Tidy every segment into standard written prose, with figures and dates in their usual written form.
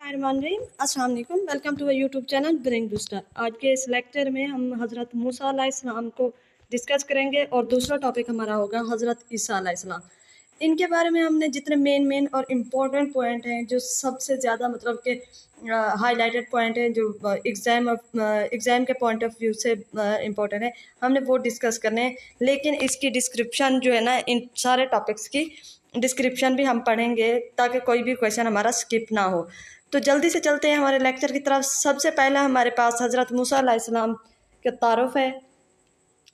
अस्सलाम वालेकुम, welcome to YouTube channel brain booster. आज के इस लेक्चर में हम हज़रत मूसा अलैहिस्सलाम को डिस्कस करेंगे और दूसरा टॉपिक हमारा होगा हज़रत ईसा अलैहिस्सलाम। इनके बारे में हमने जितने मेन और इम्पोर्टेंट पॉइंट हैं, जो सबसे ज़्यादा मतलब के हाईलाइटेड पॉइंट हैं, जो एग्ज़ाम के पॉइंट ऑफ व्यू से इम्पोर्टेंट है, हमने वो डिस्कस करने हैं। लेकिन इसकी डिस्क्रिप्शन जो है ना, इन सारे टॉपिक्स की डिस्क्रिप्शन भी हम पढ़ेंगे ताकि कोई भी क्वेश्चन हमारा स्किप ना हो। तो जल्दी से चलते हैं हमारे लेक्चर की तरफ। सबसे पहला हमारे पास हज़रत मूसा अलैहिस्सलाम के तारुफ है।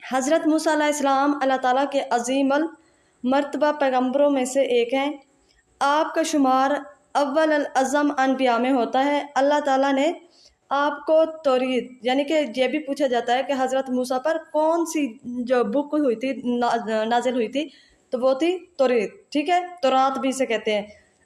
हज़रत मूसा अलैहिस्सलाम अल्लाह ताला के अज़ीमल मर्तबा पैगम्बरों में से एक हैं। आपका शुमार अव्वल अल अज़म अनबिया में होता है। अल्लाह ताला ने आपको तौरीत, यानी कि ये भी पूछा जाता है कि हज़रत मूसा पर कौन सी जो बुक हुई थी, नाजिल हुई थी, तो वो थी तौरीत, ठीक है, तौरात भी इसे कहते हैं,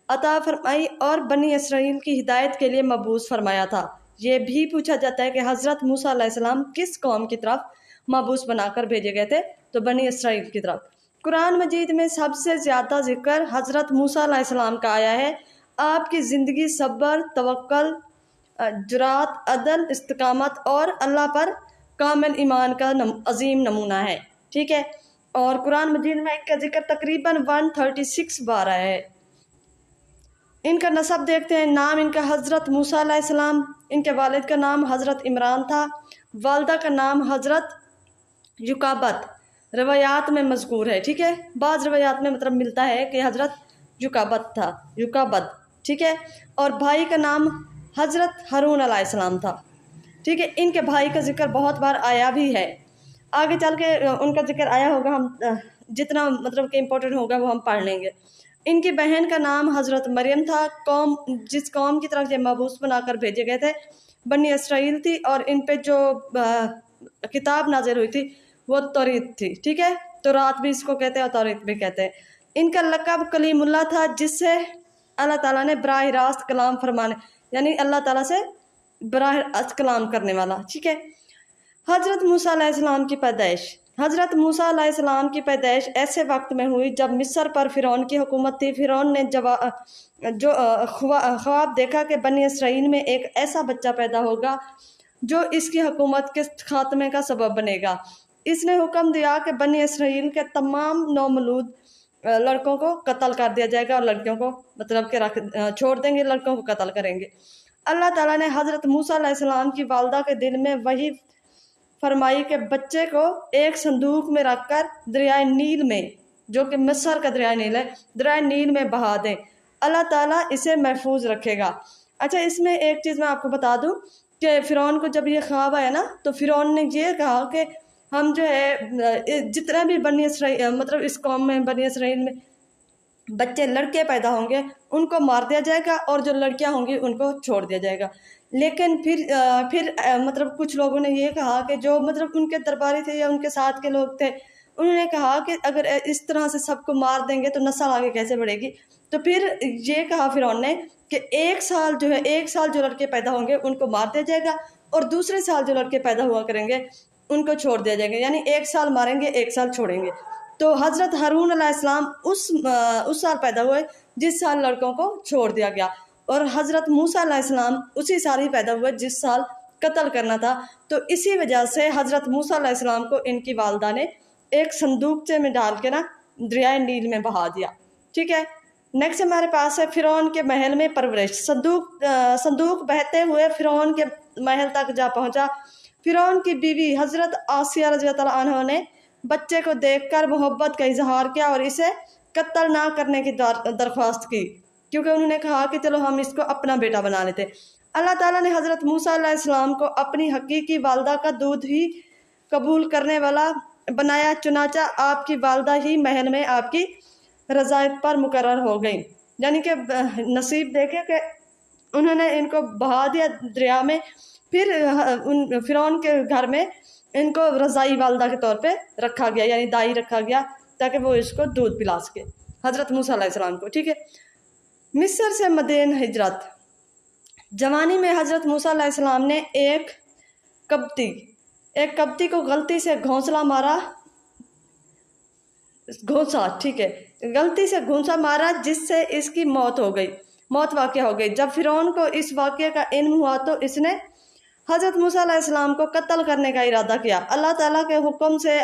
अता फरमाई और बनी इसराइल की हिदायत के लिए मबूस फरमाया था। ये भी पूछा जाता है कि हज़रत मूसा अलैहिस्सलाम किस कौम की तरफ मबूस बनाकर भेजे गए थे, तो बनी इसराइल की तरफ। कुरान मजीद में सबसे ज़्यादा जिक्र हज़रत मूसा अलैहिस्सलाम का आया है। आपकी ज़िंदगी सब्र, तवक्कुल, जुरात, अदल, इस्तिकामत और अल्लाह पर कामिल ईमान का अजीम नमूना है, ठीक है। और कुरान मजीद में इनका जिक्र तकरीबन 136 बार आया है। इनका नसब देखते हैं। नाम इनका हज़रत मूसा अलैहिस्सलाम, इनके वालिद का नाम हज़रत इमरान था, वालदा का नाम हज़रत युकाबत रवायात में मज़कूर है, ठीक है। बाज़ रवायात में मतलब मिलता है कि हज़रत युकाबत, ठीक है। और भाई का नाम हज़रत हारून अलैहिस्सलाम था, ठीक है। इनके भाई का जिक्र बहुत बार आया भी है। आगे चल के उनका जिक्र आया होगा, हम जितना मतलब कि इम्पोर्टेंट होगा वो हम पढ़ लेंगे। इनकी बहन का नाम हज़रत मरियम था। जिस कौम की तरफ ये मबूस बनाकर भेजे गए थे बनी इसराइल थी, और इन पे जो किताब नाज़िल हुई थी वो तौरीत थी, ठीक है। तौरात भी इसको कहते हैं और तौरीत भी कहते हैं। इनका लक़ब कलीमुल्लाह था, जिससे अल्लाह ताला ने बराह रास्त कलाम फरमाने, यानी अल्लाह ताला से बराह रास्त कलाम करने वाला, ठीक है। हज़रत मूसा अलैहिस्सलाम की पैदाइश। हज़रत मूसा अलैहिस्सलाम की पैदाइश ऐसे वक्त में हुई जब मिस्र पर फ़िरौन की हुकूमत थी। फ़िरौन ने ख्वाब देखा कि बनी इसराइल में एक ऐसा बच्चा पैदा होगा जो इसकी हुकूमत के खात्मे का सबब बनेगा। इसने हुक्म दिया कि बनी इसराइल के तमाम नौमौलूद लड़कों को कत्ल कर दिया जाएगा और लड़कियों को मतलब कि छोड़ देंगे, लड़कों को कत्ल करेंगे। अल्लाह ताला ने हज़रत मूसा अलैहिस्सलाम की वालदा के दिल में वही फरमाई के बच्चे को एक संदूक में रखकर दरियाए नील में, जो कि मिस्र का दरियाए नील है, दरियाए नील में बहा दें। अल्लाह ताला इसे महफूज रखेगा। अच्छा, इसमें एक चीज़ मैं आपको बता दूं कि फ़िरौन को जब ये ख्वाब आया ना, तो फ़िरौन ने ये कहा कि हम जो है जितने भी बनी इसराइल मतलब इस कौम में बनी इसराइल में बच्चे लड़के पैदा होंगे उनको मार दिया जाएगा और जो लड़कियां होंगी उनको छोड़ दिया जाएगा। लेकिन फिर मतलब कुछ लोगों ने ये कहा कि जो मतलब उनके दरबारी थे या उनके साथ के लोग थे, उन्होंने कहा कि अगर इस तरह से सबको मार देंगे तो नस्ल आगे कैसे बढ़ेगी। तो फिर ये कहा फ़िरौन ने कि एक साल जो लड़के पैदा होंगे उनको मार दिया जाएगा और दूसरे साल जो लड़के पैदा हुआ करेंगे उनको छोड़ दिया जाएगा, यानी एक साल मारेंगे एक साल छोड़ेंगे। तो हज़रत हारून अलैहिस्सलाम उस साल पैदा हुए जिस साल लड़कों को छोड़ दिया गया, और हज़रत मूसा अलैहिस्सलाम उसी साल ही पैदा हुए जिस साल कत्ल करना था। तो इसी वजह से हज़रत मूसा अलैहिस्सलाम को इनकी वालदा ने एक संदूकचे में डाल के ना दरियाए नील में बहा दिया, ठीक है। नेक्स्ट हमारे पास है फ़िरौन के महल में परवरिश। संदूक बहते हुए फ़िरौन के महल तक जा पहुँचा। फ़िरौन की बीवी हज़रत आसिया रज़ी अल्लाह अन्हा ने बच्चे को देखकर मोहब्बत का इजहार किया और इसे कत्ल ना करने की दरख्वास्त की, क्योंकि उन्होंने कहा कि चलो हम इसको अपना बेटा बना लेते। अल्लाह ताला ने हज़रत मूसा अलैहिस्सलाम को अपनी हकीकी वालदा का दूध ही कबूल करने वाला बनाया, चुनाचा आपकी वालदा ही महल में आपकी रज़ायत पर मुकर्रर हो गई। यानी कि नसीब देखे कि उन्होंने इनको बहा दिया दरिया में, फिर उन फ़िरौन के घर में इनको रज़ाई वालदा के तौर पे रखा गया, यानी दाई रखा गया ताकि वो इसको दूध पिला सके हज़रत मूसा अलैहिस्सलाम को, ठीक है। मिस्र से मदीन हिजरत। जवानी में हज़रत मूसा अलैहिस्सलाम ने एक कब्ती को गलती से घोंसा मारा जिससे इसकी मौत हो गई। मौत वाक़या हो गई। जब फ़िरौन को इस वाक़ये का इल्म हुआ तो इसने हज़रत मूसा अलैहिस्सलाम को कत्ल करने का इरादा किया। अल्लाह ताला के हुक्म से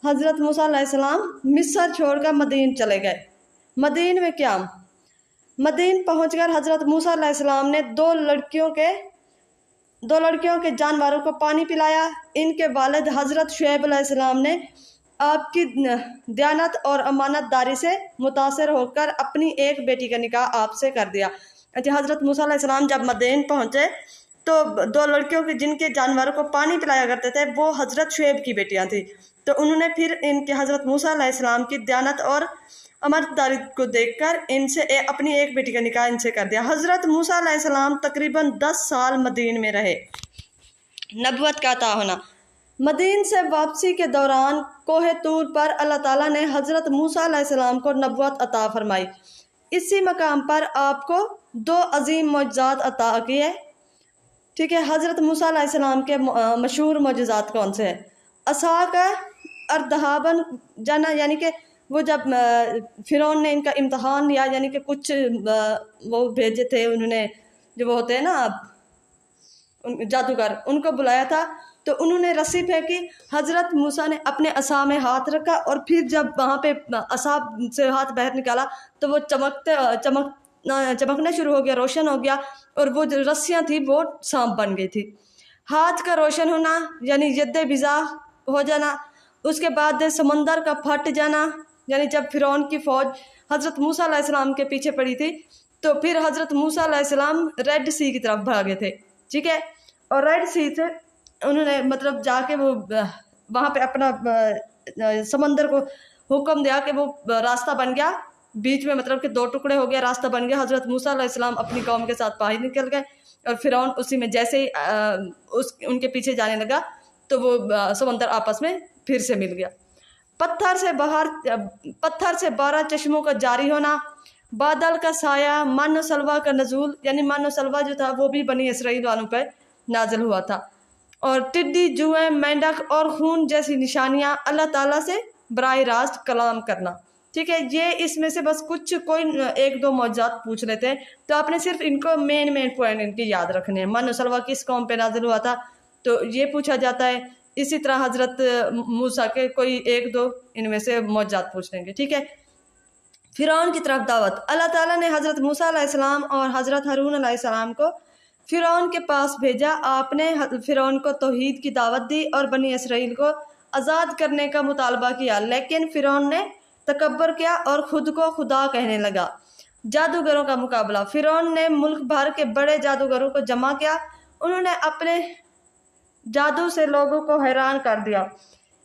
हज़रत मूसा अलैहिस्सलाम मिस्र छोड़कर मदीन चले गए। मदीन में क्या, मदीन पहुंचकर हज़रत मूसा अलैहिस्सलाम ने दो लड़कियों के जानवरों को पानी पिलाया। इनके वालिद हज़रत शुएब अलैहिस्सलाम ने आपकी दयानत और अमानतदारी से मुतासर होकर अपनी एक बेटी का निकाह आपसे कर दिया। अच्छा, हज़रत मूसा अलैहिस्सलाम जब मदीन पहुँचे तो दो लड़कियों के जिनके जानवरों को पानी पिलाया करते थे वो हज़रत शुएब की बेटियां थी। तो उन्होंने फिर इनके हज़रत मूसा अलैहिस्सलाम की दयानत और अमानतदारी को देखकर इनसे अपनी एक बेटी का निकाह इनसे कर दिया। हज़रत मूसा अलैहिस्सलाम तकरीबन 10 साल मदीन में रहे। नबुवत का अता होना। मदीन से वापसी के दौरान कोहे तूर पर अल्लाह ताला ने हज़रत मूसा अलैहिस्सलाम को नबुवत अता फरमाई। इसी मकाम पर आपको 2 अजीम मौजज़ात अता किए। ठीक है, हज़रत मूसा अलैहिस्सलाम के मशहूर मौजज़ात कौन से हैं? असा का अर्दहाबन जाना, यानी कि वो जब फ़िरौन ने इनका इम्तहान लिया, यानी कि कुछ वो भेजे थे उन्होंने, जो वो होते हैं ना जादूगर, उनको बुलाया था तो उन्होंने रस्सी फेंकी। हज़रत मूसा ने अपने असा में हाथ रखा और फिर जब वहाँ पे असा से हाथ बाहर निकाला तो वो चमकना शुरू हो गया, रोशन हो गया, और वो जो रस्सियाँ थी वो सांप बन गई थी। हाथ का रोशन होना यानी यद्दे बिज़ा हो जाना। उसके बाद समंदर का फट जाना, यानी जब फ़िरौन की फ़ौज हज़रत मूसा अलैहिस्सलाम के पीछे पड़ी थी तो फिर हज़रत मूसा अलैहिस्सलाम रेड सी की तरफ भागे थे। ठीक है, और रेड सी से उन्होंने मतलब जाके वो वहाँ पे अपना समंदर को हुक्म दिया कि वो रास्ता बन गया बीच में, मतलब कि 2 टुकड़े हो गया, रास्ता बन गया। हज़रत मूसा अलैहिस्सलाम अपनी कौम के साथ बाहर निकल गए और फ़िरौन उसी में जैसे ही उनके पीछे जाने लगा तो वो समंदर आपस में फिर से मिल गया। पत्थर से 12 चश्मों का जारी होना। बादल का साया, मन सलवा का नजूल, यानी मन सलवा जो था वो भी बनी इसराइल वालों पर नाजिल हुआ था। और टिड्डी, जुएं, मेंढक और खून जैसी निशानियां, अल्लाह ताला से बराह रास्त कलाम करना। ठीक है, ये इसमें से बस कोई 1-2 मौजूदात पूछ लेते हैं तो आपने सिर्फ इनको मेन पॉइंट इनकी याद रखने हैं। मन सलवा किस कौम पे नाजिल हुआ था तो ये पूछा जाता है। इसी तरह हज़रत मूसा के कोई 1-2 इनमें से मौजूदात पूछ लेंगे। ठीक है, फ़िरौन की तरफ दावत। अल्लाह ताला ने हज़रत मूसा अलैहिस्सलाम और हज़रत हारून अलैहिस्सलाम को फ़िरौन के पास भेजा। आपने फ़िरौन को तौहीद की दावत दी और बनी इसराइल को आज़ाद करने का मुतालबा किया, लेकिन फ़िरौन ने तकब्बर किया और ख़ुद को खुदा कहने लगा। जादूगरों का मुकाबला। फ़िरौन ने मुल्क भर के बड़े जादूगरों को जमा किया। उन्होंने अपने जादू से लोगों को हैरान कर दिया,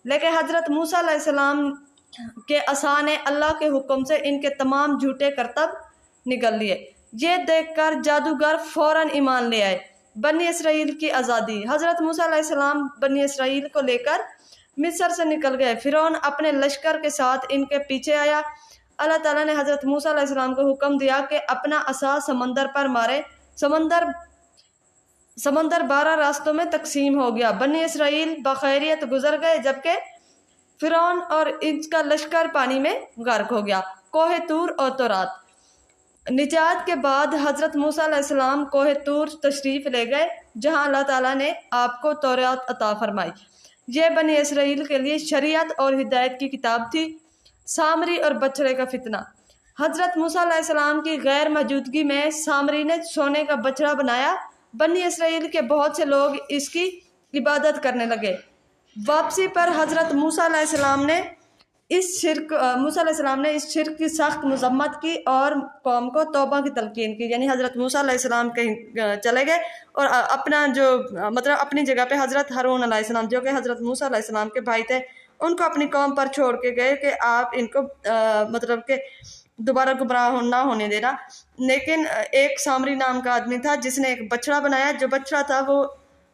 लेकिन हज़रत मूसा अलैहिस्सलाम के असा ने अल्लाह के हुक्म से इनके तमाम झूठे करतब निकल लिए। ये देखकर जादूगर फौरन ईमान ले आए। बनी इसराइल की आज़ादी। हज़रत मूसा अलैहिस्सलाम बनी इसराइल को लेकर मिस्र से निकल गए। फ़िरौन अपने लश्कर के साथ इनके पीछे आया। अल्लाह ताला ने हज़रत मूसा अलैहिस्सलाम को हुक्म दिया कि अपना असा समंदर पर मारे। समंदर 12 रास्तों में तकसीम हो गया। बनी इसराइल बखैरियत गुजर गए, जबकि फ़िरौन और इसका लश्कर पानी में गर्क हो गया। कोहे तूर और तौरात। निजात के बाद हज़रत मूसा अलैहिस्सलाम कोहे तूर तशरीफ़ ले गए, जहाँ अल्लाह ताला ने आपको तौरात अता फरमाई। यह बनी इसराइल के लिए शरीयत और हिदायत की किताब थी। सामरी और बछड़े का फितना। हज़रत मूसा अलैहिस्सलाम की गैर मौजूदगी में सामरी ने सोने का बछड़ा बनाया। बनी इसराइल के बहुत से लोग इसकी इबादत करने लगे। वापसी पर हज़रत मूसा अलैहिस्सलाम ने इस शिर्क की सख्त मजम्मत की और कौम को तौबा की तलकीन की। यानी हज़रत मूसा अलैहिस्सलाम कहीं चले गए और अपना जो मतलब अपनी जगह पे हज़रत हारून अलैहिस्सलाम जो कि हज़रत मूसा अलैहिस्सलाम के भाई थे उनको अपनी कौम पर छोड़ के गए कि आप इनको मतलब के दोबारा गुमराह ना होने देना। लेकिन एक सामरी नाम का आदमी था जिसने एक बछड़ा बनाया। जो बछड़ा था वो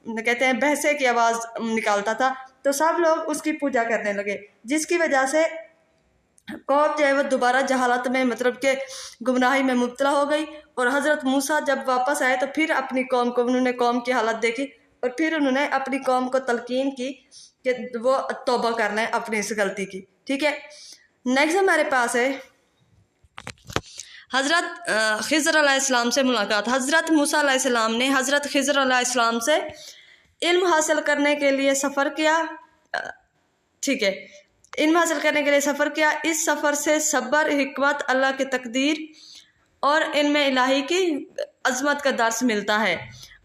कहते हैं भैंसे की आवाज़ निकालता था, तो सब लोग उसकी पूजा करने लगे, जिसकी वजह से कौम जो है वो दोबारा जहालत में मतलब के गुमराही में मुब्तला हो गई। और हज़रत मूसा जब वापस आए तो फिर अपनी कौम को उन्होंने कौम की हालत देखी और फिर उन्होंने अपनी कौम को तलकीन की कि वो तौबा कर लें अपनी इस गलती की। ठीक है, नेक्स्ट हमारे पास है हज़रत खिज़र अलैहिस्सलाम से मुलाकात। हज़रत मूसा अलैहिस्सलाम ने हज़रत खिज़र अलैहिस्सलाम से इल्म हासिल करने के लिए सफ़र किया। ठीक है, इल्म हासिल करने के लिए सफ़र किया। इस सफ़र से सब्र, हिकमत, अल्लाह की तकदीर और इल्म इलाही की अज़मत का दर्स मिलता है।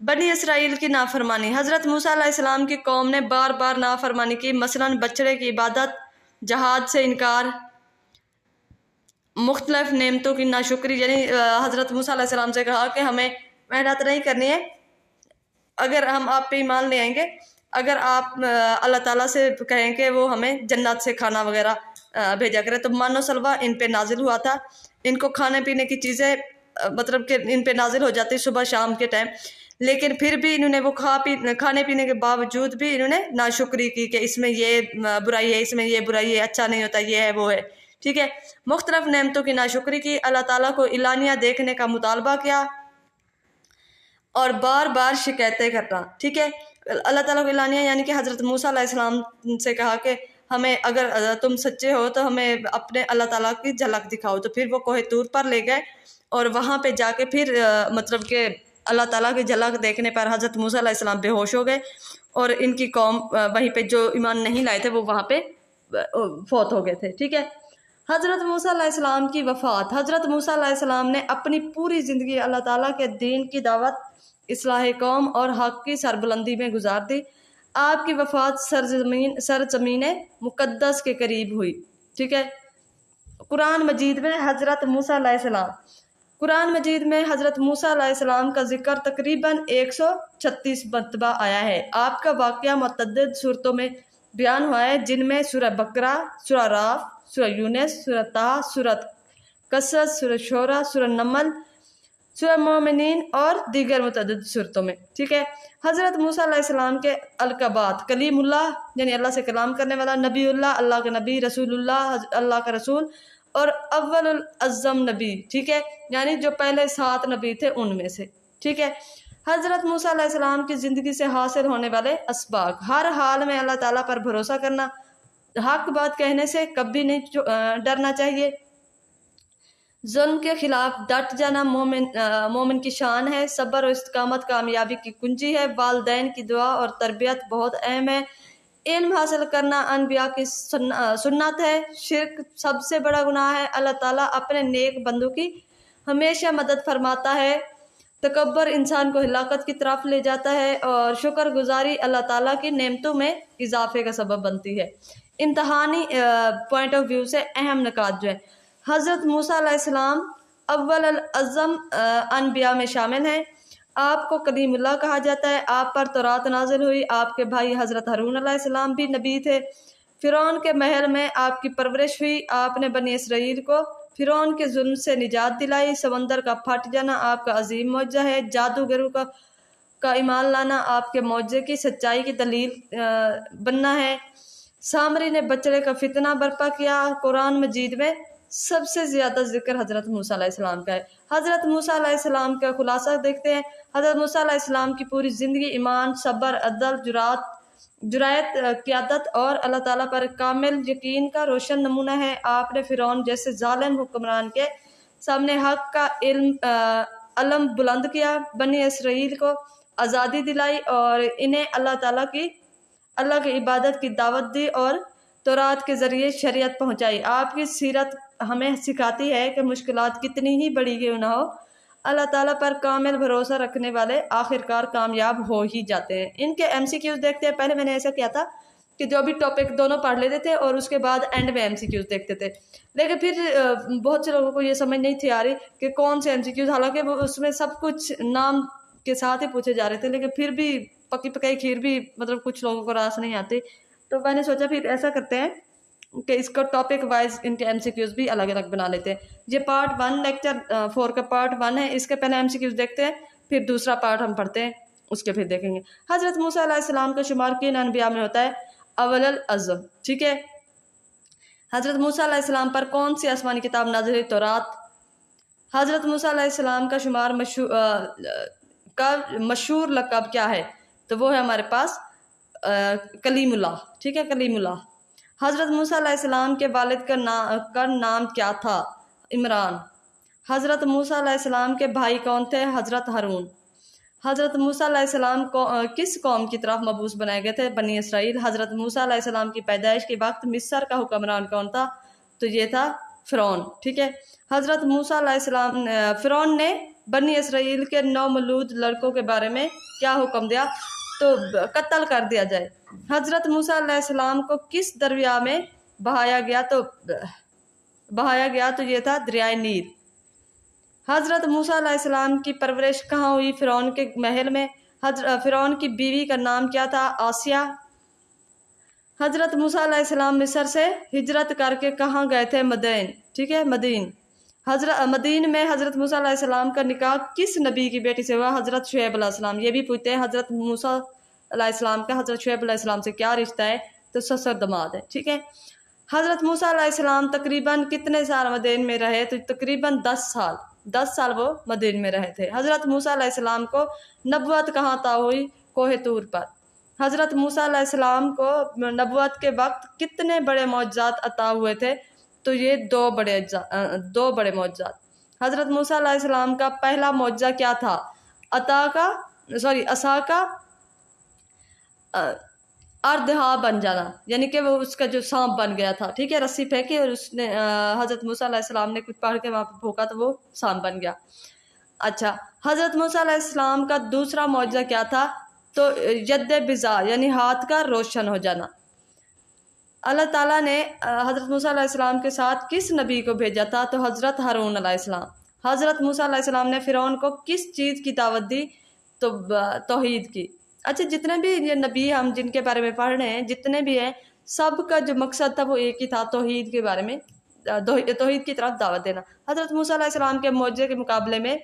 बनी इसराइल की नाफरमानी। हज़रत मूसा अलैहिस्सलाम की कौम ने बार बार नाफरमानी की, मसलन बछड़े की इबादत, जहाद से इनकार, मुख्तलिफ नेमतों की नाशुक्री। यानी हज़रत मूसा अलैहिस्सलाम से कहा कि हमें मेहनत नहीं करनी है, अगर हम आप पे ईमान ले आएंगे, अगर आप अल्लाह ताला से कहें कि वो हमें जन्नत से खाना वगैरह भेजा करें, तो मानो सलवा इन पे नाजिल हुआ था। इनको खाने पीने की चीज़ें मतलब कि इन पे नाजिल हो जाती सुबह शाम के टाइम, लेकिन फिर भी इन्होंने वो खाने पीने के बावजूद भी इन्होंने नाशुक्री की कि इसमें ये बुराई है, इसमें ये बुराई है, अच्छा नहीं होता, ये है वो है। ठीक है, मुख्तलिफ नेमतों की नाशुक्री की, अल्लाह ताला को इलानिया देखने का मुतालबा किया और बार बार शिकायतें करना। ठीक है, अल्लाह ताला को इलानिया यानी कि हज़रत मूसा अलैहिस्सलाम से कहा कि हमें अगर तुम सच्चे हो तो हमें अपने अल्लाह ताला की झलक दिखाओ। तो फिर वो कोहे तूर पर ले गए और वहाँ पे जाके फिर मतलब कि अल्लाह ताला की झलक देखने पर हज़रत मूसा अलैहिस्सलाम बेहोश हो गए और इनकी कौम वहीं पे जो ईमान नहीं लाए थे वो वहाँ पे फौत हो गए थे। ठीक है, हज़रत मूसा अलैहिस्सलाम की वफ़ात। हज़रत मूसा अलैहिस्सलाम ने अपनी पूरी ज़िंदगी अल्लाह ताला के दीन की दावत, इस्लाह कौम और हक़ की सरबुलंदी में गुजार दी। आपकी वफ़ात सरज़मीन मुक़द्दस के करीब हुई। ठीक है, कुरान मजीद में हज़रत मूसा अलैहिस्सलाम, कुरान मजीद में हज़रत मूसा अलैहिस्सलाम का जिक्र तकरीबन 136 मरतबा आया है। आपका वाक़या मुतअद्दिद सूरतों में बयान हुआ है, जिनमें सूरह बकरा, सूरह राफ, सूरह यूनुस, सूरह ताह, सूरह कसस, सूरह शोरा, सूरह नमल, सूरह मोमिनीन और दीगर मुतअद्दिद सूरतों में। ठीक है, हज़रत मूसा अलैहिस्सलाम के अलक़ाबात, कलीमुल्लाह यानी अल्लाह से कलाम करने वाला, नबीउल्लाह अल्लाह का नबी, रसूलुल्लाह अल्लाह का रसूल और अव्वलुल अज़्ज़म नबी। ठीक है, यानी जो पहले 7 नबी थे उनमें से। ठीक है, हज़रत मूसा अलैहिस्सलाम की ज़िंदगी से हासिल होने वाले असबाक। हर हाल में अल्लाह ताला पर भरोसा करना, हक बात कहने से कभी नहीं डरना चाहिए, जुल्म के खिलाफ डट जाना मोमिन की शान है। सब्र और इस्तिकामत कामयाबी की कुंजी है। वालिदैन की दुआ और तरबियत बहुत अहम है। इल्म हासिल करना अनबिया की सुन्नत है। शिर्क सबसे बड़ा गुनाह है। अल्लाह ताला अपने नेक बंदों की हमेशा मदद फरमाता है। तकब्बर इंसान को हिलाकत की तरफ ले जाता है और शुक्रगुजारी अल्लाह ताला की नेमतों में इजाफे का सबब बनती है। इम्तहानी पॉइंट ऑफ व्यू से अहम निकात जो है, हज़रत मूसा अलैहिस्सलाम अव्वल अज़म अनबिया में शामिल हैं। आपको कलीमुल्लाह कहा जाता है। आप पर तौरात नाजिल हुई। आपके भाई हज़रत हारून अलैहिस्सलाम भी नबी थे। फ़िरौन के महल में आपकी परवरिश हुई। आपने बनी इसराइल को फ़िरौन के जुल्म से निजात दिलाई। समंदर का फट जाना आपका अजीम मौजज़ा है। जादूगरों का ईमान लाना आपके मौजज़े की सच्चाई की दलील बनना है। सामरी ने बछड़े का फितना बर्पा किया। कुरान मजीद में सबसे ज़्यादा जिक्र हज़रत मूसा अलैहिस्सलाम का है। हज़रत मूसा अलैहिस्सलाम का खुलासा देखते हैं। हज़रत मूसा अलैहिस्सलाम की पूरी ज़िंदगी ईमान, सब्र, अदल, जुरायत, क़ियादत और अल्लाह ताला पर कामिल यकीन का रोशन नमूना है। आपने फ़िरौन जैसे ज़ालिम हुक्मरान के सामने हक़ का अलम बुलंद किया। बनी इसराइल को आज़ादी दिलाई और इन्हें अल्लाह की इबादत की दावत दी और तौरात के ज़रिए शरीयत पहुँचाई। आपकी सीरत हमें सिखाती है कि मुश्किलात कितनी ही बड़ी क्यों ना हो, अल्लाह ताला पर कामिल भरोसा रखने वाले आखिरकार कामयाब हो ही जाते हैं। इनके MCQs देखते हैं। पहले मैंने ऐसा किया था कि जो भी टॉपिक दोनों पढ़ लेते थे और उसके बाद एंड में MCQs देखते थे, लेकिन फिर बहुत से लोगों को ये समझ नहीं थी आ रही कि कौन से MCQs, हालांकि वो उसमें सब कुछ नाम के साथ ही पूछे जा रहे थे, लेकिन फिर भी पकी पकाई खीर भी मतलब कुछ लोगों को रास नहीं आती। तो मैंने सोचा फिर ऐसा करते हैं कि इसको टॉपिक वाइज इनके MCQs भी अलग अलग बना लेते हैं। ये पार्ट 1 लेक्चर 4 का पार्ट 1 है। इसके पहले MCQs देखते हैं, फिर दूसरा पार्ट हम पढ़ते हैं, उसके फिर देखेंगे। हज़रत मूसा अलैहिस्सलाम का शुमार किन अनबिया में होता है? अव्वल अज़्ज़म। ठीक है, हज़रत मूसा अलैहिस्सलाम पर कौन सी आसमानी किताब नाज़िल हुई? तौरात। हज़रत मूसा अलैहिस्सलाम का शुमार मशहूर लक़ब क्या है? तो वो है हमारे पास कलीमुल्लाह। ठीक है, कलीमुल्लाह। हज़रत मूसा अलैहिस्सलाम के वालिद का नाम क्या था? इमरान। हज़रत मूसा अलैहिस्सलाम के भाई कौन थे? हज़रत हारून। हज़रत मूसा अलैहिस्सलाम को किस कौम की तरफ मबूस बनाए गए थे? बनी इसराइल। हज़रत मूसा अलैहिस्सलाम की पैदाइश के वक्त मिस्र का हुक्मरान कौन था? तो ये था फ़िरौन। ठीक है। हज़रत मूसा अलैहिस्सलाम फ़िरौन ने बनी इसराइल के नौमौलूद लड़कों के बारे में क्या हुक्म दिया? तो कत्ल कर दिया जाए। हज़रत मूसा अलैहिस्सलाम को किस दरिया में बहाया गया? तो ये था दरियाए नील। हज़रत मूसा अलैहिस्सलाम की परवरिश कहाँ हुई? फ़िरौन के महल में। फ़िरौन की बीवी का नाम क्या था? आसिया। हज़रत मूसा अलैहिस्सलाम मिस्र से हिजरत करके कहाँ गए थे? मदीन। ठीक है, मदीन। मदीन में हज़रत मूसा अलैहिस्सलाम का निकाह किस नबी की बेटी से हुआ? हज़रत शुएब अलैहिस्सलाम। ये भी पूछते हैं हज़रत मूसा अलैहिस्सलाम का हज़रत शुएब अलैहिस्सलाम से क्या रिश्ता है? तो ससुर दामाद है। ठीक है। हज़रत मूसा अलैहिस्सलाम तकरीबन कितने साल मदीन में रहे? तो तकरीबन 10 साल। 10 साल वो मदीन में रहे थे। हज़रत मूसा अलैहिस्सलाम को नबुवत कहाँ अता हुई? कोहे तूर पर। हज़रत मूसा अलैहिस्सलाम को नबुवत के वक्त कितने बड़े मौजज़ात अता हुए थे? तो ये दो बड़े मौजज़ात। हज़रत मूसा अलैहिस्सलाम का पहला मौजज़ा क्या था? असा का अर्धहा बन जाना, यानी कि वो उसका जो सांप बन गया था। ठीक है, रस्सी फेंकी और उसने हज़रत मूसा अलैहिस्सलाम ने कुछ पढ़ के वहाँ पे फूंका तो वो सांप बन गया। अच्छा, हज़रत मूसा अलैहिस्सलाम का दूसरा मौजज़ा क्या था? तो यद्दे बिज़ा, यानी हाथ का रोशन हो जाना। अल्लाह ताला ने हज़रत मूसा अलैहिस्सलाम के साथ किस नबी को भेजा था? तो हज़रत हारून अलैहिस्सलाम। हज़रत मूसा अलैहिस्सलाम ने फ़िरौन को किस चीज़ की दावत दी? तो तौहीद की। अच्छा, जितने भी ये नबी हम जिनके बारे में पढ़ रहे हैं, जितने भी हैं, सब का जो मकसद था वो एक ही था, तौहीद के बारे में, तौहीद की तरफ दावत देना। हज़रत मूसा अलैहिस्सलाम के मौजज़े के मुकाबले में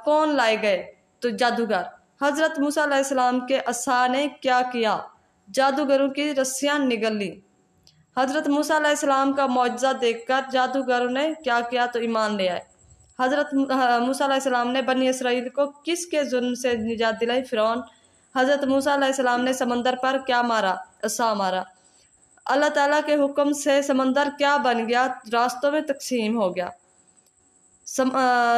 कौन लाए गए? तो जादूगर। हज़रत मूसा अलैहिस्सलाम के असा ने क्या किया? जादूगरों की रस्सियां निगल ली। हज़रत मूसा अलैहिस्सलाम का मौजज़ा देखकर जादूगरों ने क्या किया? तो ईमान ले आए। हज़रत मूसा अलैहिस्सलाम ने बनी इसराइल को किसके जुल्म से निजात दिलाई? फ़िरौन। हज़रत मूसा अलैहिस्सलाम ने समंदर पर क्या मारा? असा मारा। अल्लाह ताला के हुक्म से समंदर क्या बन गया? रास्तों में तकसीम हो गया।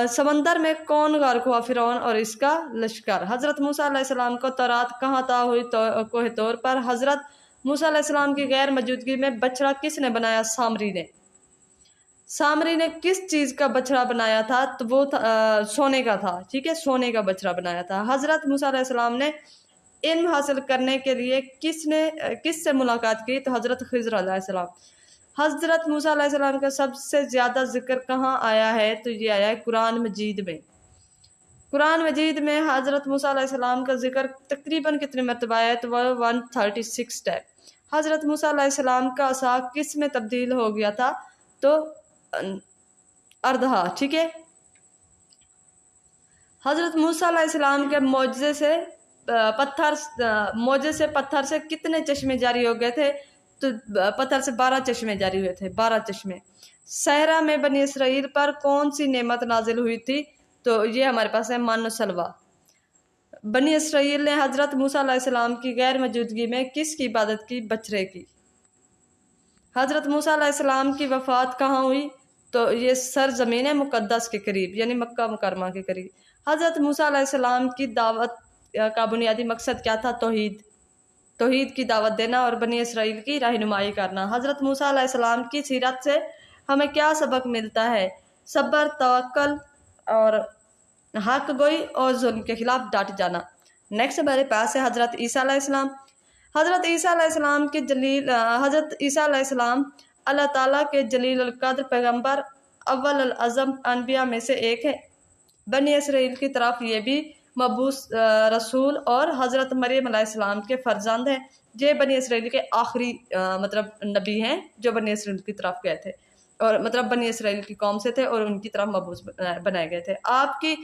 समंदर में कौन गर्क हुआ? फ़िरौन और इसका लश्कर। हज़रत मूसा अलैहिस्सलाम को तौरात कहाँ अता हुई? तो कोहे तौर पर। हज़रत मूसा अलैहिस्सलाम की गैर मौजूदगी में बछड़ा किसने बनाया? सामरी ने। सामरी ने किस चीज़ का बछड़ा बनाया था? तो वो सोने का था। ठीक है, सोने का बछड़ा बनाया था। हज़रत मूसा अलैहिस्सलाम ने इल्म हासिल करने के लिए किससे मुलाकात की? तो हज़रत खिज़र अलैहिस्सलाम। हज़रत मूसा अलैहिस्सलाम का सबसे ज़्यादा जिक्र कहाँ आया है? तो ये आया है कुरान मजीद में। कुरान मजीद में हज़रत मूसा अलैहिस्सलाम का जिक्र तकरीबन कितने मरतबा आया है? तो वह 136 है। हज़रत मूसा अलैहिस्सलाम का असा किस में तब्दील हो गया था? तो अर्दहा। ठीक है। हज़रत मूसा अलैहिस्सलाम के मौजज़े से पत्थर से कितने चश्मे जारी हो गए थे? तो पत्थर से 12 चश्मे जारी हुए थे। 12 चश्मे। सहरा में बनी इसराइल पर कौन सी नेमत नाजिल हुई थी? तो ये हमारे पास है मन सलवा। बनी इसराइल ने हज़रत मूसा अलैहिस्सलाम की गैर मौजूदगी में किसकी इबादत की? बछड़े की। हज़रत मूसा अलैहिस्सलाम की वफ़ात कहाँ हुई? तो ये सरज़मीन है मुक़द्दस के करीब, यानी मक्का मुकरमा के करीब। हज़रत मूसा अलैहिस्सलाम की दावत का बुनियादी मकसद क्या था? तौहीद की दावत देना और बनी इसराइल की रहनुमाई करना। हज़रत मूसा अलैहिस्सलाम की सीरत से हमें क्या सबक मिलता है? सब्र, तवक्कुल और हक गोई और जुल्म के खिलाफ डट जाना। नेक्स्ट हमारे पास है हज़रत ईसा अलैहिस्सलाम। हज़रत ईसा अलैहिस्सलाम अल्लाह ताला के जलील अल कद्र पैगम्बर अव्वल अल अज़म अनबिया में से एक है। बनी इसराइल की तरफ ये भी मबूस रसूल और हज़रत मरियम अलैहिस्सलाम के फर्जंद हैं। ये बनी इसराइल के आखिरी मतलब नबी हैं जो बनी इसराइल की तरफ गए थे और मतलब बनी इसराइल की कौम से थे और उनकी तरफ मबूस बनाए गए थे। आपकी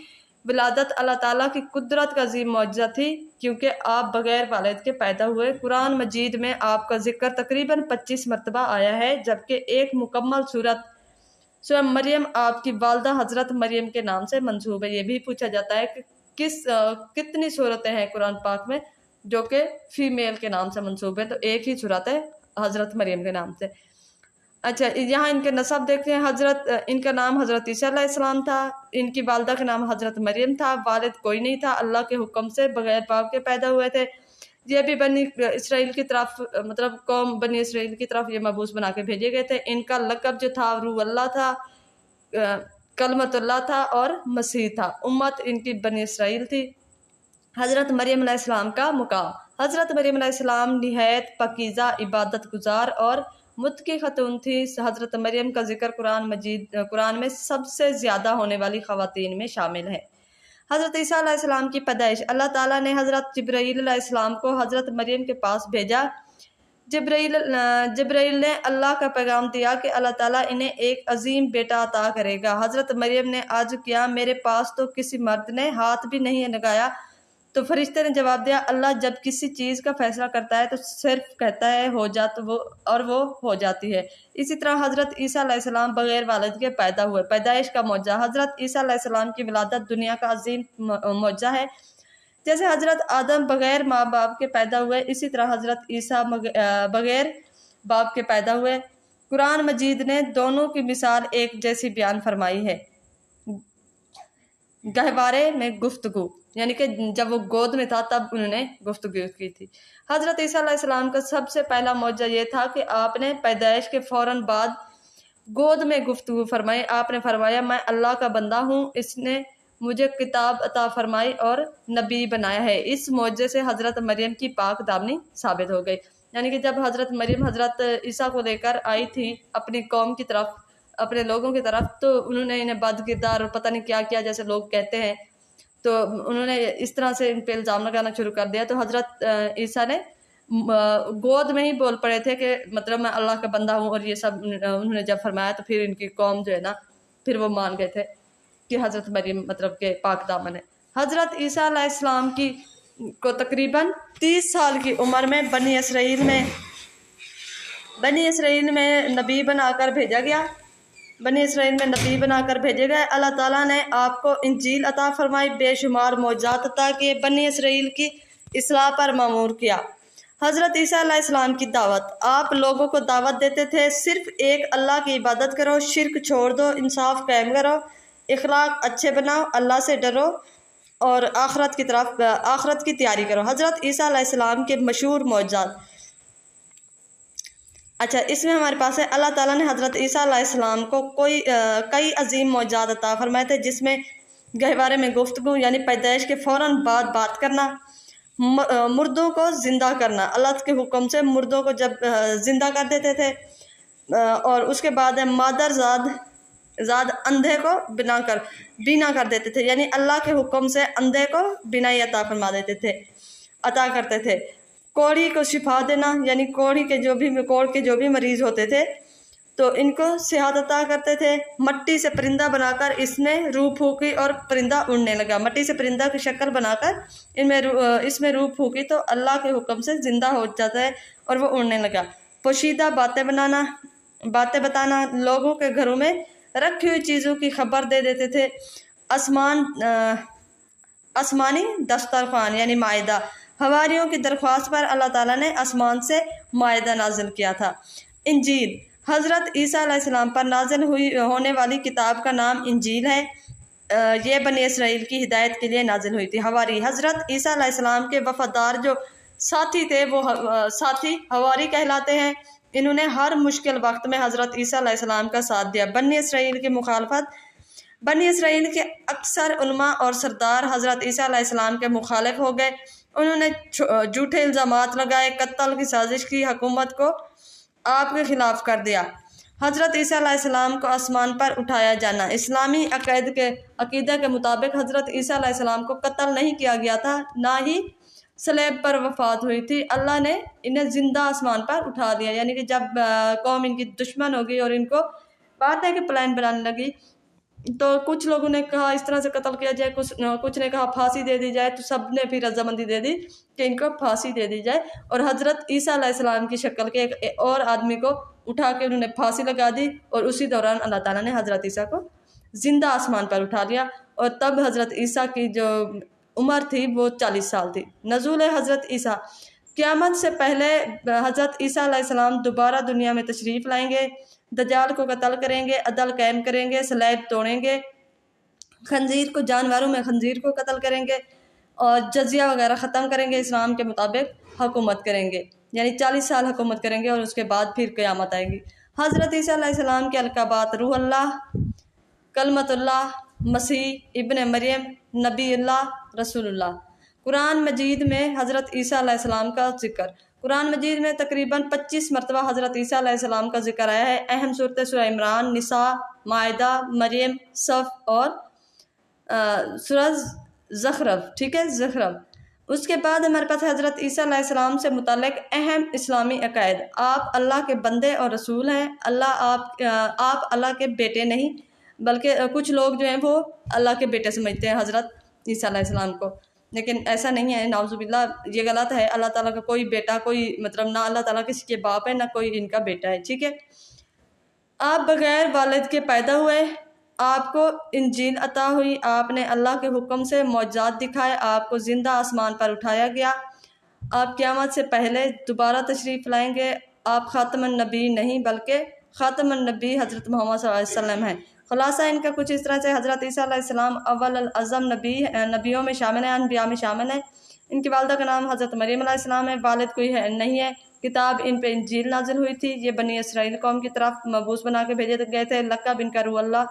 विलादत अल्लाह ताला की कुदरत का अजीम मौजज़ा थी क्योंकि आप बग़ैर वालिद के पैदा हुए। कुरान मजीद में आपका जिक्र तकरीबन 25 मरतबा आया है, जबकि एक मुकम्मल सूरत सूरह मरियम आपकी वालदा हज़रत मरियम के नाम से मंसूब है। ये भी पूछा जाता है कि कितनी सूरतें हैं कुरान पाक में जो कि फ़ीमेल के नाम से मंसूब है? तो एक ही सूरत है हज़रत मरियम के नाम से। अच्छा, यहाँ इनके नसब देखते हैं। इनका नाम हज़रत ईसा अलैहिस्सलाम था। इनकी वालदा का नाम हज़रत मरियम था। वालिद कोई नहीं था, अल्लाह के हुक्म से बगैर बाप के पैदा हुए थे। ये भी बनी इसराइल की तरफ, मतलब कौम बनी इसराइल की तरफ ये मबूस बना के भेजे गए थे। इनका लक़ब जो था रूह अल्लाह था, कलमतुल्लाह था और मसीह था। उम्मत इनकी बनी इसराइल थी। हज़रत मरियम अलैहिस्सलाम का मुकाम। हज़रत मरियम अलैहिस्सलाम निहायत पकीज़ा, इबादत गुजार और मुत्की खतून थी। हज़रत मरियम का जिक्र कुरान में सबसे ज़्यादा होने वाली ख़वातीन में शामिल है। हज़रत ईसा अलैहिस्सलाम की पैदाइश। अल्लाह ताला ने हज़रत जिब्राईल अलैहिस्सलाम को हज़रत मरियम के पास भेजा। जिब्राईल ने अल्लाह का पैगाम दिया कि अल्लाह ताला इन्हें एक अजीम बेटा अता करेगा। हज़रत मरियम ने अर्ज़ किया, मेरे पास तो किसी मर्द ने हाथ भी नहीं लगाया। तो फरिश्ते ने जवाब दिया, अल्लाह जब किसी चीज़ का फैसला करता है तो सिर्फ कहता है हो जा, तो वो हो जाती है। इसी तरह हज़रत ईसा अलैहिस्सलाम बग़ैर वालिद के पैदा हुए। पैदाइश का मौजा। हज़रत ईसा अलैहिस्सलाम की विलादत दुनिया का अजीम मौजा है। जैसे हज़रत आदम बग़ैर माँ बाप के पैदा हुए, इसी तरह हज़रत ईसा बग़ैर बाप के पैदा हुए। कुरान मजीद ने दोनों की मिसाल एक जैसी बयान फरमाई है। गहवारे में गुफ्तगू, यानी कि जब वो गोद में था तब उन्होंने गुफ्तगू की थी। हज़रत ईसा अलैहिस्सलाम का सबसे पहला मौजा ये था कि आपने पैदाइश के फ़ौरन बाद गोद में गुफ्तगू फरमाई। आपने फरमाया, मैं अल्लाह का बंदा हूँ, इसने मुझे किताब अता फरमाई और नबी बनाया है। इस मौजे से हज़रत मरियम की पाक दामनी साबित हो गई। यानी कि जब हज़रत मरियम हज़रत ईसा को लेकर आई थी अपनी कौम की तरफ, अपने लोगों की तरफ, तो उन्होंने इन्हें बदकिरदार और पता नहीं क्या किया, जैसे लोग कहते हैं। तो उन्होंने इस तरह से इन पे इल्ज़ाम लगाना शुरू कर दिया। तो हज़रत ईसा ने गोद में ही बोल पड़े थे कि मतलब मैं अल्लाह का बंदा हूँ, और ये सब उन्होंने जब फरमाया तो फिर इनकी कौम जो है ना, फिर वो मान गए थे कि हज़रत मरियम मतलब के पाक दामन है। हज़रत ईसा अलैहिस्सलाम को तकरीबन 30 साल की उम्र में बनी इसराइल में नबी बनाकर भेजा गया। बनी इसराइल में नबी बनाकर भेजे गए। अल्लाह ताला ने आपको इंजील अता फरमाई, बेशुमार मौजात अता किए, बनी इसराइल की इस्लाह पर मामूर किया। हज़रत ईसा अलैहिस्सलाम की दावत। आप लोगों को दावत देते थे सिर्फ एक अल्लाह की इबादत करो, शिर्क छोड़ दो, इंसाफ कायम करो, इखलाक अच्छे बनाओ, अल्लाह से डरो और आखरत की तैयारी करो। हज़रत ईसा अलैहिस्सलाम के मशहूर मौजात। अच्छा, इसमें हमारे पास है अल्लाह ताला ने हज़रत ईसा अलैहिस्सलाम को कई अजीम मौजात अता फरमाए थे, जिसमें गहवारे में गुफ्तगू यानी पैदाइश के फ़ौरन बाद बात करना, मुर्दों को ज़िंदा करना। अल्लाह के हुक्म से मुर्दों को जब ज़िंदा कर देते थे, और उसके बाद है मादर ज़ाद अंधे को बीना कर देते थे, यानी अल्लाह के हुक्म से अंधे को बीनाई अता करते थे। कोढ़ी को शिफा देना, यानी कोढ़ के जो भी मरीज़ होते थे तो इनको सेहत अता करते थे। मट्टी से परिंदा बनाकर इसमें रूह फूकी और परिंदा उड़ने लगा। मट्टी से परिंदा की शक्ल बनाकर इसमें रूह फूकी तो अल्लाह के हुक्म से ज़िंदा हो जाता है और वो उड़ने लगा। पोशीदा बातें बताना, लोगों के घरों में रखी हुई चीज़ों की खबर दे देते थे। आसमानी दस्तरखान यानी मायदा। हवारियों की दरख्वास्त पर अल्लाह ताला ने आसमान से मायदा नाजिल किया था। इंजील। हज़रत ईसा अलैहिस्सलाम पर नाजिल होने वाली किताब का नाम इंजील है। ये बनी इसराइल की हिदायत के लिए नाजिल हुई थी। हवारी। हज़रत ईसा अलैहिस्सलाम के वफादार जो साथी थे वो साथी हवारी कहलाते हैं। इन्होंने हर मुश्किल वक्त में हज़रत ईसा अलैहिस्सलाम का साथ दिया। बनी इसराइल की मुखालफत। बनी इसराइल के अक्सर उलमा और सरदार हज़रत ईसा अलैहिस्सलाम के मुखालिफ हो गए। उन्होंने झूठे इल्ज़ामात लगाए, कत्ल की साजिश की, हुकूमत को आपके खिलाफ कर दिया। हज़रत ईसा अलैहिस्सलाम को आसमान पर उठाया जाना। इस्लामी अक़ीदे के मुताबिक हज़रत ईसा अलैहिस्सलाम को कत्ल नहीं किया गया था, ना ही सलेब पर वफ़ात हुई थी। अल्लाह ने इन्हें ज़िंदा आसमान पर उठा दिया। यानी कि जब कौम इनकी दुश्मन हो गई और इनको बात है कि प्लान बनाने लगी, तो कुछ लोगों ने कहा इस तरह से कत्ल किया जाए, कुछ ने कहा फांसी दे दी जाए। तो सब ने फिर रजामंदी दे दी कि इनको फांसी दे दी जाए, और हज़रत ईसा अलैहिस्सलाम की शक्ल के एक और आदमी को उठा के उन्होंने फांसी लगा दी। और उसी दौरान अल्लाह ताला ने हज़रत ईसा को ज़िंदा आसमान पर उठा लिया। और तब हज़रत ईसा की जो उम्र थी वो 40 साल थी। नज़ूल हज़रत ईसा। क़यामत से पहले हज़रत ईसा अलैहिस्सलाम दोबारा दुनिया में तशरीफ़ लाएंगे। दज्जाल को कत्ल करेंगे, अदल कायम करेंगे, सलैब तोड़ेंगे, खंजीर को, जानवरों में खंजीर को कत्ल करेंगे और जजिया वगैरह ख़त्म करेंगे, इस्लाम के मुताबिक हुकूमत करेंगे, यानी 40 साल हुकूमत करेंगे और उसके बाद फिर क़यामत आएगी। हज़रत ईसा अलैहिस्सलाम के अलक़ाबात रूह अल्लाह, कलमतुल्लाह, मसीह, इब्न मरियम, नबीउल्लाह, रसूलुल्लाह। कुरान मजीद में हज़रत ईसा अलैहिस्सलाम का जिक्र, कुरान मजीद में तकरीबन 25 मरतबा हज़रत ईसा अलैहिस्सलाम का जिक्र आया है। अहम सूरत सूरह इमरान, निसा, माइदा, मरियम, सफ़ और सूरह ज़ख़रफ़, ठीक है, ज़ख़रफ़। उसके बाद हमारे पास हज़रत ईसा अलैहिस्सलाम से मुतालिक अहम इस्लामी अक़ायद। आप अल्लाह के बंदे और रसूल हैं। आप अल्लाह के बेटे नहीं, बल्कि कुछ लोग जो हैं वो अल्लाह के बेटे समझते हैं हज़रत ईसा अलैहिस्सलाम को, लेकिन ऐसा नहीं है, नाउज़ुबिल्लाह, ये गलत है। अल्लाह ताला का कोई बेटा, कोई मतलब ना अल्लाह ताला किसी के बाप है ना कोई इनका बेटा है, ठीक है। आप बग़ैर वालिद के पैदा हुए, आपको इंजील अता हुई, आपने अल्लाह के हुक्म से मौजज़ात दिखाए, आपको ज़िंदा आसमान पर उठाया गया, आप क़यामत से पहले दोबारा तशरीफ़ लाएंगे। आप ख़ातमुन नबी नहीं बल्कि ख़ातमुन नबी हज़रत मोहम्मद सल्लल्लाहु अलैहि वसल्लम हैं। ख़ुलासा इनका कुछ इस तरह से, हज़रत ईसा अलैहिस्सलाम अव्वल अज़म नबियों में शामिल हैं, अनबिया में शामिल हैं। इनकी वालिदा का नाम हज़रत मरियम अलैहिस्सलाम है, वालिद कोई है नहीं है। किताब इन पे इंजील नाजिल हुई थी, ये बनी इसराइल कौम की तरफ मबूस बना के भेजे गए थे। लक़ब इनका रूह अल्लाह,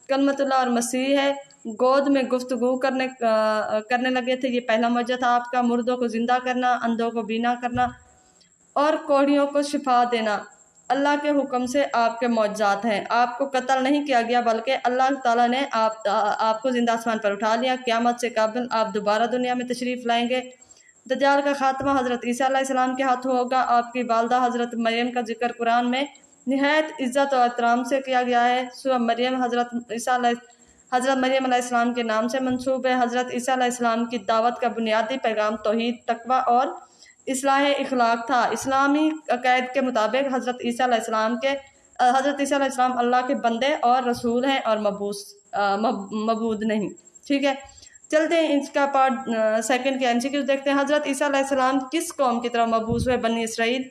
कलमतुल्लाह और मसीह है। गोद में गुफ्तगू करने लगे थे, ये पहला मौजज़ा था आपका। मुर्दों को ज़िंदा करना, अंधों को बीना करना और कोढ़ियों को शिफा देना अल्लाह के हुक्म से आपके मौजज़ात हैं। आपको कत्ल नहीं किया गया बल्कि अल्लाह ताला ने आपको ज़िंदा आसमान पर उठा लिया। क़यामत से कबल आप दोबारा दुनिया में तशरीफ़ लाएंगे। दज्जाल का खात्मा हज़रत ईसा अलैहिस्सलाम के हाथों होगा। आपकी वालदा हज़रत मरियम का जिक्र कुरान में निहायत इज़्ज़त और एहतराम से किया गया है। सूरह मरियम हज़रत मरियम अलैहिस्सलाम के नाम से मंसूब है। हज़रत ईसा अलैहिस्सलाम की दावत का बुनियादी पैगाम तौहीद, तक़वा और इस्लाह इखलाक था। इस्लामी अक़ायद के मुताबिक हज़रत ईसा अलैहिस्सलाम अल्लाह के बंदे और रसूल हैं और मबूद नहीं, ठीक है। चलते हैं इसका पार्ट सेकंड के एमसीक्यूज़ देखते हैं। हज़रत ईसा अलैहिस्सलाम किस कौम की तरफ मबूस हुए? बनी इसराइल।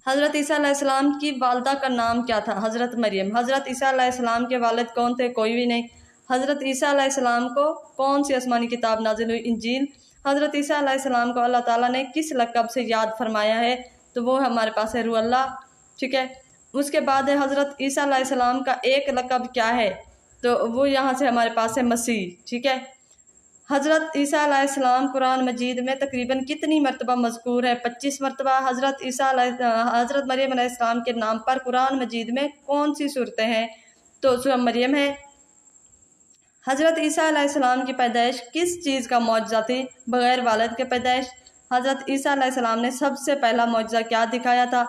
हज़रत ईसा अलैहिस्सलाम की वालदा का नाम क्या था? हज़रत मरियम। हज़रत ईसा अलैहिस्सलाम के वालिद कौन थे? कोई भी नहीं। हज़रत ईसा अलैहिस्सलाम को कौन सी आसमानी किताब नाजिल हुई? इंजील। हज़रत ईसा अलैहिस्सलाम को अल्लाह ताला ने किस लक़ब से याद फरमाया है? तो वो हमारे पास है रूह अल्लाह, ठीक है। उसके बाद है हज़रत ईसा अलैहिस्सलाम का एक लक़ब क्या है? तो वो यहाँ से हमारे पास है मसीह, ठीक है। हज़रत ईसा अलैहिस्सलाम कुरान मजीद में तकरीबन कितनी मरतबा मज़कूर है? 25 मरतबा। हज़रत मरियम अलैहिस्सलाम के नाम पर कुरान मजीद में कौन सी सूरतें हैं? तो सूरह मरियम है। हज़रत ईसा अलैहिस्सलाम की पैदाइश किस चीज़ का मौजज़ा थी? बग़ैर वालिद के पैदाइश। हज़रत ईसा अलैहिस्सलाम ने सबसे पहला मौजज़ा क्या दिखाया था?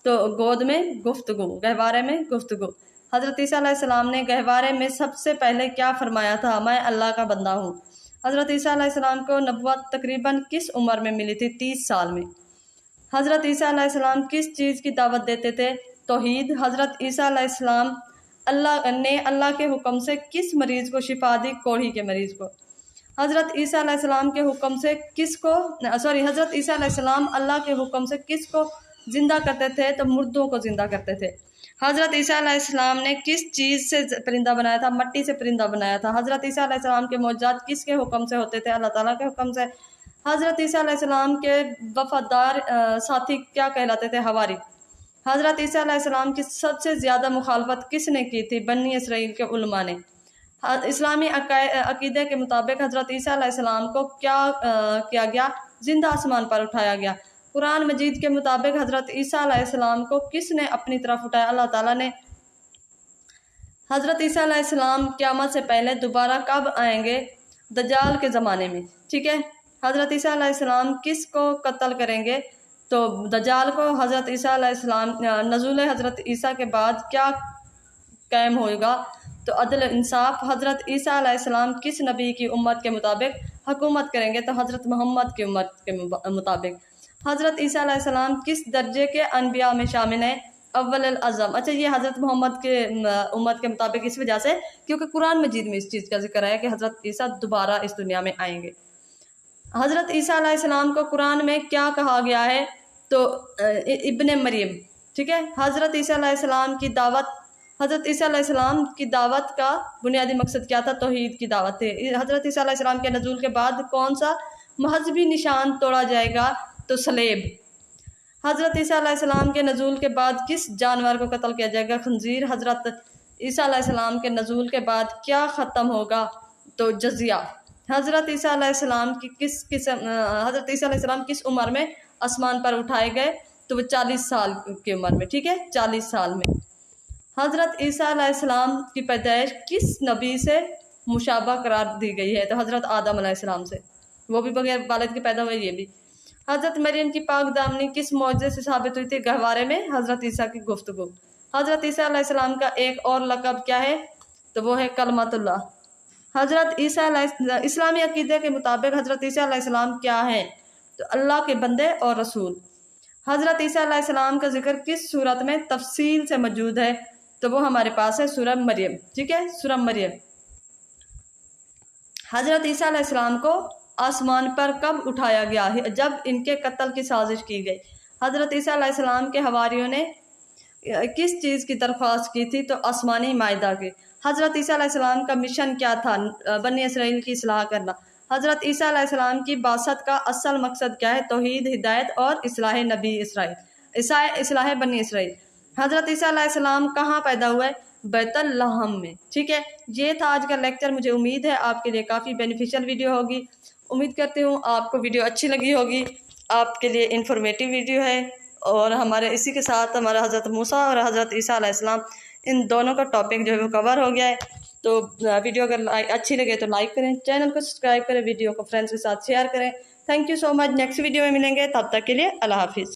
तो गोद में गुफ्तगू, गहवारे में गुफ्तगू। हज़रत ईसा अलैहिस्सलाम ने गहवारे में सबसे पहले क्या फरमाया था? मैं अल्लाह का बंदा हूँ। हज़रत ईसा अलैहिस्सलाम को नबुव्वत तकरीबन किस उम्र में मिली थी? 30 साल में। हज़रत ईसा अलैहिस्सलाम किस चीज़ की दावत देते थे? तौहीद। हज़रत ईसा अलैहिस्सलाम अल्लाह के हुक्म से किस मरीज़ को शिफा दी? कोढ़ी के मरीज़ को। हज़रत ईसा अलैहिस्सलाम के हुक्म से हज़रत ईसा अलैहिस्सलाम अल्लाह के हुक्म से किसको ज़िंदा करते थे? तो मुर्दों को ज़िंदा करते थे। हज़रत ईसा अलैहिस्सलाम ने किस चीज़ से परिंदा बनाया था? मट्टी से परिंदा बनाया था। हज़रत ईसा अलैहिस्सलाम के मौजज़ात किसके हुक्म से होते थे? अल्लाह ताला के हुक्म से। हज़रत ईसा अलैहिस्सलाम के वफ़ादार साथी क्या कहलाते थे? हवारी। हज़रत ईसा अलैहिस्सलाम की सबसे ज़्यादा मुखालफत किसने की थी? बनी इसराइल के उलमा ने। इस्लामी अक़ीदे के मुताबिक हज़रत ईसा अलैहिस्सलाम को क्या किया गया? ज़िंदा आसमान पर उठाया गया। कुरान मजीद के मुताबिक हज़रत ईसा अलैहिस्सलाम को किसने अपनी तरफ उठाया? अल्लाह ताला ने। हज़रत ईसा अलैहिस्सलाम क़यामत से पहले दोबारा कब आएंगे? दज्जाल के ज़माने में, ठीक है। हज़रत ईसा अलैहिस्सलाम किसको कत्ल करेंगे? तो दज्जाल को। हज़रत ईसा अलैहिस्सलाम नज़ूल हज़रत ईसा के बाद क्या कायम होगा? तो अदल इंसाफ। हज़रत ईसा अलैहिस्सलाम किस नबी की उम्मत के मुताबिक हुकूमत करेंगे? तो हज़रत मोहम्मद की उम्मत के मुताबिक। हज़रत ईसा अलैहिस्सलाम किस दर्जे के अनबिया में शामिल हैं? अव्वल अज़म। अच्छा, ये हज़रत मोहम्मद के उम्मत के मुताबिक इस वजह से क्योंकि कुरान मजीद में इस चीज़ का जिक्र है कि हज़रत ईसा दोबारा इस दुनिया में आएंगे। हज़रत ईसा अलैहिस्सलाम को कुरान में क्या कहा गया है? तो इब्ने मरियम, ठीक है। हज़रत ईसा अलैहिस्सलाम की दावत, हज़रत ईसा अलैहिस्सलाम की दावत का बुनियादी मकसद क्या था? तौहीद की दावत थी। हज़रत ईसा अलैहिस्सलाम के नज़ूल के बाद कौन सा मजहबी निशान तोड़ा जाएगा? तो सलेब। हज़रत ईसा अलैहिस्सलाम के नज़ूल के बाद किस जानवर को कत्ल किया जाएगा? खंजीर। हज़रत ईसा अलैहिस्सलाम के नज़ूल के बाद क्या ख़त्म होगा? तो जजिया। हज़रत ईसा अलैहिस्सलाम की हज़रत ईसा अलैहिस्सलाम किस उम्र में आसमान पर उठाए गए? तो वो 40 साल की उम्र में, ठीक है, 40 साल में। हज़रत ईसा अलैहिस्सलाम की पैदाइश किस नबी से मुशाबा करार दी गई है? तो हज़रत आदम अलैहिस्सलाम से, वो भी बगैर वालिद के पैदा हुए, ये भी। हज़रत मरियम की पाक दामनी किस मौजज़े से साबित हुई थी? गहवारे में हज़रत ईसा की गुफ्तगू। हज़रत ईसा अलैहिस्सलाम का एक और लक़ब क्या है? तो वो है कलमतुल्लाह। हज़रत ईसा इस्लामी अक़ीदे के मुताबिक हज़रत ईसा अलैहिस्सलाम क्या है? तो अल्लाह के बंदे और रसूल। हज़रत ईसा अलैहिस्सलाम का जिक्र किस सूरत में तफसील से मौजूद है? तो वो हमारे पास है सूरह मरियम, ठीक है, सूरह मरियम। हज़रत ईसा अलैहिस्सलाम को आसमान पर कब उठाया गया है? जब इनके कत्ल की साजिश की गई। हज़रत ईसा अलैहिस्सलाम के हवारियों ने किस चीज़ की दरख्वास्त की थी? तो आसमानी माइदा की। हज़रत ईसा अलैहिस्सलाम का मिशन क्या था? बनी इसराइल की इस्लाह करना। हज़रत ईसा अलैहिस्सलाम की बासत का असल मकसद क्या है? तौहीद, हिदायत और इस्लाह नबी इसराइल, इस्लाह बनी इसराइल। हज़रत ईसा अलैहिस्सलाम कहाँ पैदा हुए? बैतुल लहम में, ठीक है। ये था आज का लेक्चर। मुझे उम्मीद है आपके लिए काफ़ी बेनिफिशियल वीडियो होगी। उम्मीद करती हूँ आपको वीडियो अच्छी लगी होगी, आपके लिए इंफॉर्मेटिव वीडियो है। और हमारे इसी के साथ हमारा हज़रत मूसा और हज़रत ईसा अलैहिस्सलाम, इन दोनों का टॉपिक जो है वो कवर हो गया है। तो वीडियो अगर अच्छी लगे तो लाइक करें, चैनल को सब्सक्राइब करें, वीडियो को फ्रेंड्स के साथ शेयर करें। Thank you so much. Next video में मिलेंगे, तब तक के लिए अल्लाह हाफिज़।